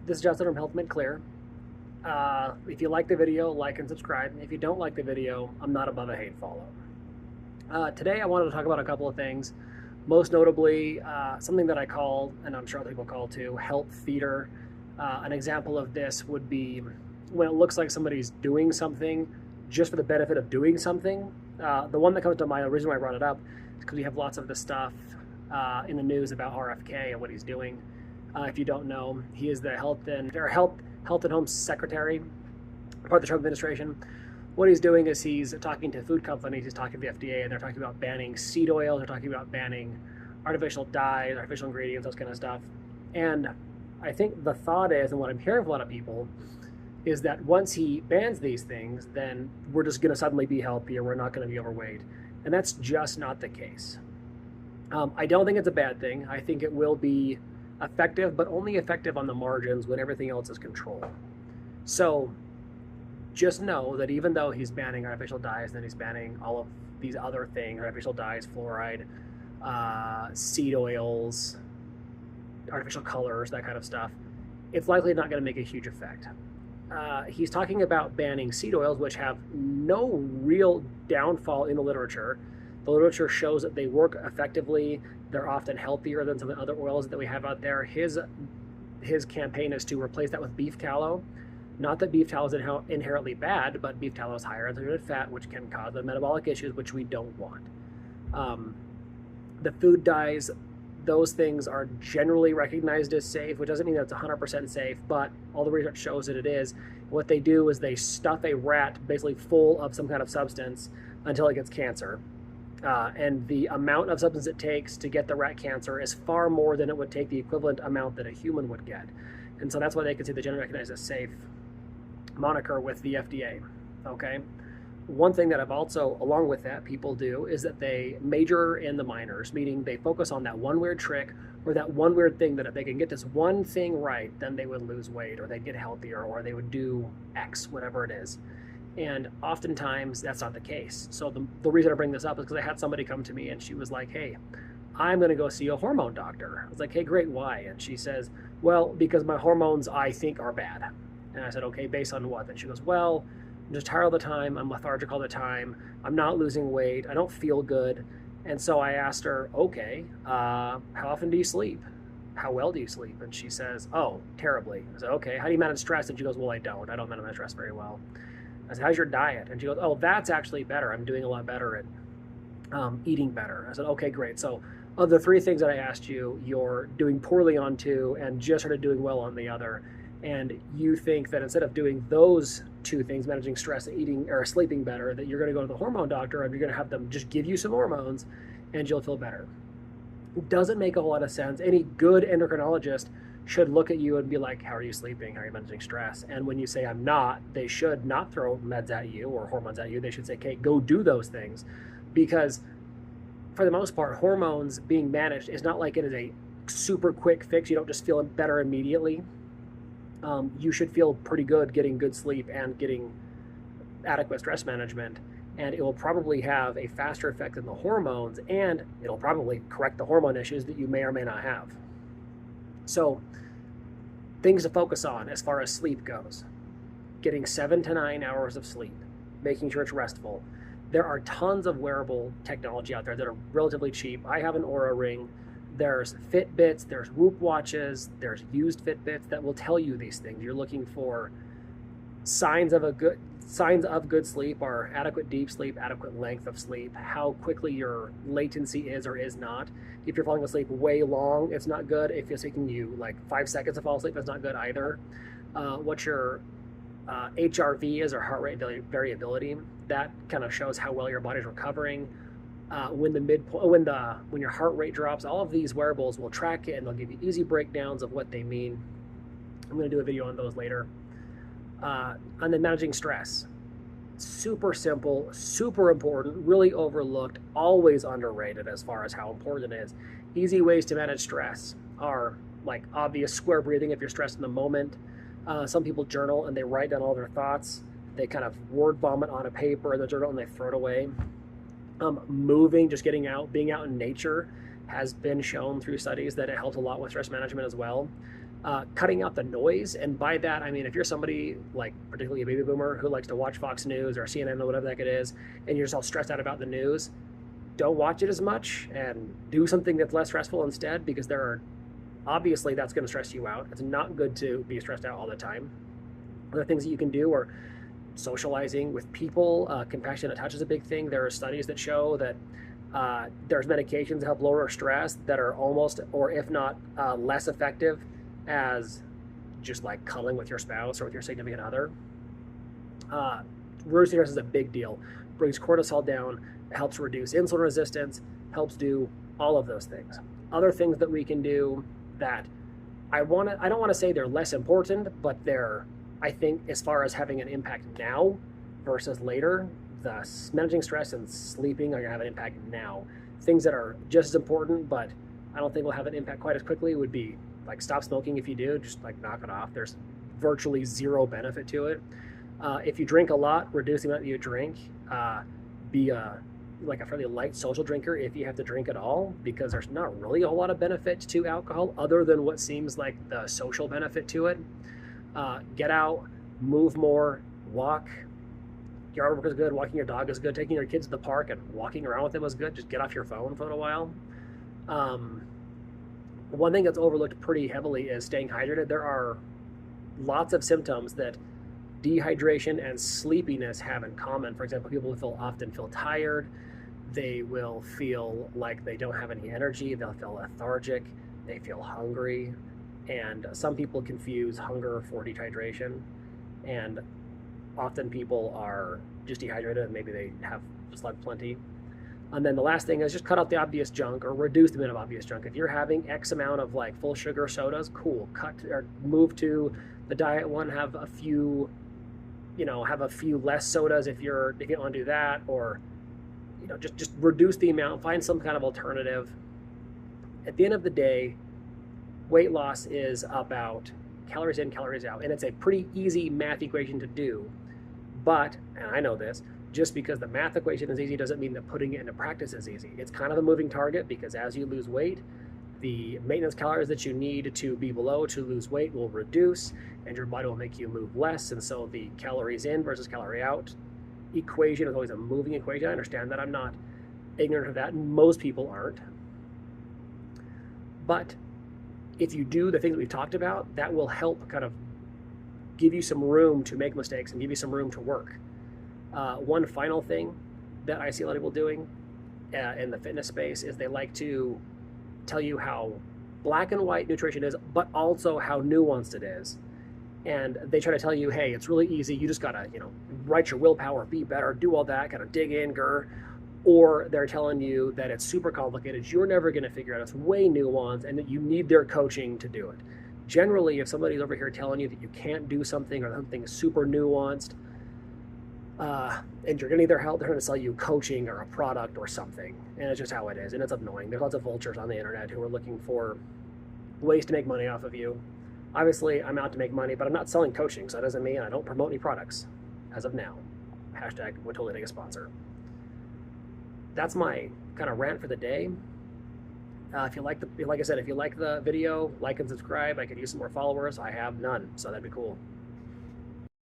This is Justin from Health Made Clear. If you like the video, like and subscribe. If you don't like the video, I'm not above a hate follow. Today I wanted to talk about a couple of things. Most notably, something that I call, and I'm sure other people call too, health theater. An example of this would be when it looks like somebody's doing something just for the benefit of doing something. The one that comes to mind, the reason why I brought it up, is because we have lots of this stuff in the news about RFK and what he's doing. If you don't know, he is the Health and Home Secretary, part of the Trump administration. What he's doing is he's talking to food companies, he's talking to the FDA, and they're talking about banning seed oils, they're talking about banning artificial dyes, artificial ingredients, those kind of stuff. And I think the thought is, and what I'm hearing from a lot of people, is that once he bans these things, then we're just going to suddenly be healthier, we're not going to be overweight. And that's just not the case. I don't think it's a bad thing. I think it will be effective, but only effective on the margins when everything else is controlled. So just know that even though he's banning artificial dyes, and he's banning all of these other things, artificial dyes, fluoride, seed oils, artificial colors, that kind of stuff, it's likely not going to make a huge effect. He's talking about banning seed oils, which have no real downfall in the literature. The literature shows that they work effectively. They're often healthier than some of the other oils that we have out there. His campaign is to replace that with beef tallow. Not that beef tallow is inherently bad, but beef tallow is higher in saturated fat, which can cause the metabolic issues, which we don't want. The food dyes, those things are generally recognized as safe, which doesn't mean that it's 100% safe, but all the research shows that it is. What they do is they stuff a rat basically full of some kind of substance until it gets cancer. And the amount of substance it takes to get the rat cancer is far more than it would take the equivalent amount that a human would get. And so that's why they consider the generally recognized as safe moniker with the FDA, okay? One thing that I've also, along with that, people do is that they major in the minors, meaning they focus on that one weird trick or that one weird thing that if they can get this one thing right, then they would lose weight or they'd get healthier or they would do X, whatever it is. And oftentimes that's not the case. So the reason I bring this up is because I had somebody come to me and she was like, hey, I'm going to go see a hormone doctor. I was like, hey, great, why? And she says, well, because my hormones I think are bad. And I said, okay, based on what? And she goes, well, I'm just tired all the time. I'm lethargic all the time. I'm not losing weight. I don't feel good. And so I asked her, okay, how often do you sleep? How well do you sleep? And she says, oh, terribly. I said, okay, how do you manage stress? And she goes, well, I don't manage my stress very well. I said, how's your diet? And she goes, oh, that's actually better. I'm doing a lot better at eating better. I said, okay, great. So of the three things that I asked you, you're doing poorly on two and just started doing well on the other. And you think that instead of doing those two things, managing stress and eating or sleeping better, that you're going to go to the hormone doctor and you're going to have them just give you some hormones and you'll feel better. It doesn't make a whole lot of sense. Any good endocrinologist should look at you and be like, how are you sleeping? How are you managing stress? And when you say I'm not, they should not throw meds at you or hormones at you. They should say, okay, go do those things. Because for the most part, hormones being managed is not like it is a super quick fix. You don't just feel better immediately. You should feel pretty good getting good sleep and getting adequate stress management. And it will probably have a faster effect than the hormones, and it'll probably correct the hormone issues that you may or may not have. So things to focus on as far as sleep goes: getting 7 to 9 hours of sleep, making sure it's restful. There are tons of wearable technology out there that are relatively cheap. I have an Oura Ring. There's Fitbits, there's Whoop watches, there's used Fitbits that will tell you these things. You're looking for signs of good sleep are adequate deep sleep, adequate length of sleep, how quickly your latency is or is not. If you're falling asleep way long, it's not good. If it's taking you like 5 seconds to fall asleep, that's not good either. What your HRV is, or heart rate variability, that kind of shows how well your body's recovering. When your heart rate drops, all of these wearables will track it and they'll give you easy breakdowns of what they mean. I'm going to do a video on those later. And then managing stress. Super simple, super important, really overlooked, always underrated as far as how important it is. Easy ways to manage stress are like obvious square breathing if you're stressed in the moment. Some people journal and they write down all their thoughts. They kind of word vomit on a paper in the journal and they throw it away. Moving, just getting out, being out in nature has been shown through studies that it helps a lot with stress management as well. Cutting out the noise. And by that, I mean, if you're somebody like particularly a baby boomer who likes to watch Fox News or CNN or whatever that it is, and you're just all stressed out about the news, don't watch it as much and do something that's less stressful instead, because there are obviously that's going to stress you out. It's not good to be stressed out all the time. Other things that you can do are socializing with people. Compassionate touch is a big thing. There are studies that show that there's medications that help lower stress that are almost, or if not less effective as just like cuddling with your spouse or with your significant other. Reducing stress is a big deal. Brings cortisol down, helps reduce insulin resistance, helps do all of those things. Other things that we can do that I don't want to say they're less important, but they're, I think, as far as having an impact now versus later, managing stress and sleeping are going to have an impact now. Things that are just as important, but I don't think will have an impact quite as quickly, would be like stop smoking. If you do, just like knock it off. There's virtually zero benefit to it. If you drink a lot, reduce the amount that you drink. Be like a fairly light social drinker if you have to drink at all, because there's not really a whole lot of benefit to alcohol other than what seems like the social benefit to it. Get out, move more, walk. Yard work is good, walking your dog is good, taking your kids to the park and walking around with them is good. Just get off your phone for a little while. One thing that's overlooked pretty heavily is staying hydrated. There are lots of symptoms that dehydration and sleepiness have in common. For example, people often feel tired. They will feel like they don't have any energy. They'll feel lethargic. They feel hungry. And some people confuse hunger for dehydration. And often people are just dehydrated and maybe they have slept plenty. And then the last thing is just cut out the obvious junk or reduce the amount of obvious junk. If you're having X amount of like full sugar sodas, cool. Cut or move to the diet one. Have a few less sodas if you don't want to do that, or just reduce the amount. Find some kind of alternative. At the end of the day, weight loss is about calories in, calories out, and it's a pretty easy math equation to do. But, and I know this, just because the math equation is easy doesn't mean that putting it into practice is easy. It's kind of a moving target, because as you lose weight, the maintenance calories that you need to be below to lose weight will reduce, and your body will make you move less. And so the calories in versus calorie out equation is always a moving equation. I understand that. I'm not ignorant of that. Most people aren't. But if you do the things that we've talked about, that will help kind of give you some room to make mistakes and give you some room to work. One final thing that I see a lot of people doing in the fitness space is they like to tell you how black and white nutrition is, but also how nuanced it is. And they try to tell you, hey, it's really easy. You just gotta, write your willpower, be better, do all that, kind of dig in, grr. Or they're telling you that it's super complicated. You're never gonna figure it out. It's way nuanced, and that you need their coaching to do it. Generally, if somebody's over here telling you that you can't do something or something is super nuanced, and you're gonna need their help, they're gonna sell you coaching or a product or something. And it's just how it is, and it's annoying. There's lots of vultures on the internet who are looking for ways to make money off of you. Obviously, I'm out to make money, but I'm not selling coaching, so that doesn't mean I don't promote any products as of now. Hashtag would totally take a sponsor. That's my kind of rant for the day. If you like if you like the video, like and subscribe. I could use some more followers. I have none, so that'd be cool.